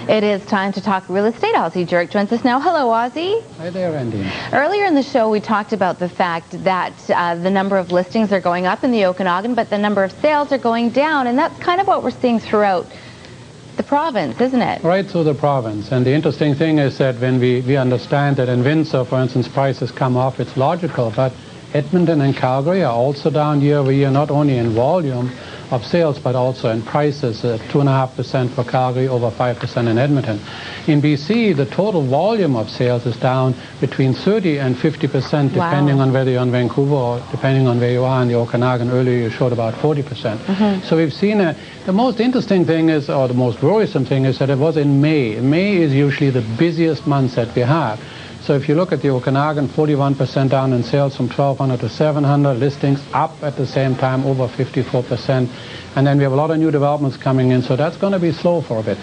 It is time to talk real estate. Ozzie Jurock joins us now. Hello, Ozzie. Hi there, Andy. Earlier in the show, we talked about the fact that the number of listings are going up in the Okanagan, but the number of sales are going down, and that's kind of what we're seeing throughout the province, isn't it? Right through the province. And the interesting thing is that when we understand that in Windsor, for instance, prices come off, it's logical, but Edmonton and Calgary are also down year over year, not only in volume of sales, but also in prices, 2.5% for Calgary, over 5% in Edmonton. In BC, the total volume of sales is down between 30 and 50%, depending on whether you're in Vancouver or depending on where you are in the Okanagan. Earlier you showed about 40%. So we've seen the most interesting thing is, or the most worrisome thing is that it was in May. May is usually the busiest month that we have. So if you look at the Okanagan, 41% down in sales from 1,200 to 700, listings up at the same time, over 54%. And then we have a lot of new developments coming in, so that's going to be slow for a bit.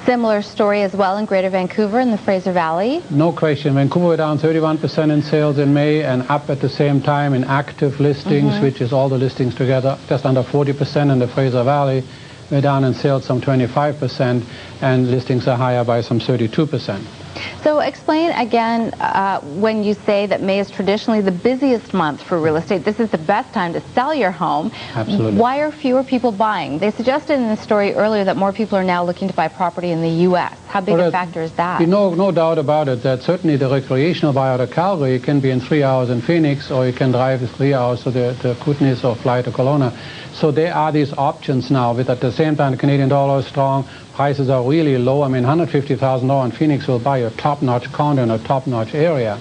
Similar story as well in Greater Vancouver in the Fraser Valley? No question. Vancouver we're down 31% in sales in May, and up at the same time in active listings, which is all the listings together, just under 40% in the Fraser Valley. We're down in sales some 25%, and listings are higher by some 32%. So explain again, when you say that May is traditionally the busiest month for real estate, this is the best time to sell your home. Absolutely. Why are fewer people buying? They suggested in the story earlier that more people are now looking to buy property in the U.S. How big a factor is that? No doubt about it, that certainly the recreational buyer out of Calgary can be in 3 hours in Phoenix, or you can drive 3 hours to the Kootenays or fly to Kelowna. So there are these options now, with at the same time the Canadian dollar is strong, prices are really low. I mean, $150,000 in Phoenix will buy a top-notch condo in a top-notch area.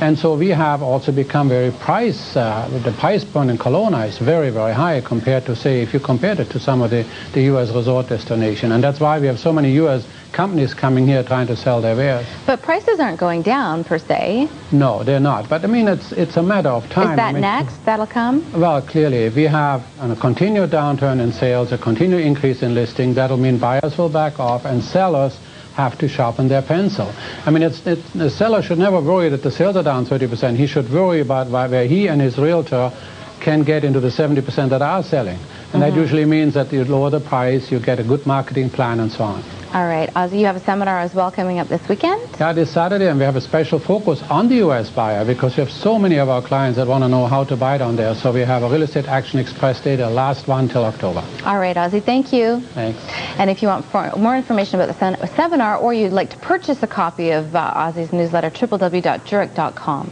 And so we have also become very the price point in Kelowna is very, very high compared to, say, if you compared it to some of the U.S. resort destination. And that's why we have so many U.S. companies coming here trying to sell their wares. But prices aren't going down, per se. No, they're not. But, I mean, it's a matter of time. Is that next? That'll come? Well, clearly, if we have a continued downturn in sales, a continued increase in listing, that'll mean buyers will back off and sellers have to sharpen their pencil. I mean, the seller should never worry that the sales are down 30%. He should worry about where he and his realtor can get into the 70% that are selling. And that usually means that you lower the price, you get a good marketing plan, and so on. All right. Ozzie, you have a seminar as well coming up this weekend? Yeah, this Saturday, and we have a special focus on the U.S. buyer, because we have so many of our clients that want to know how to buy down there. So we have a Real Estate Action Express Day, the last one till October. All right, Ozzie, thank you. Thanks. And if you want more information about the seminar, or you'd like to purchase a copy of Ozzie's newsletter, www.jurock.com.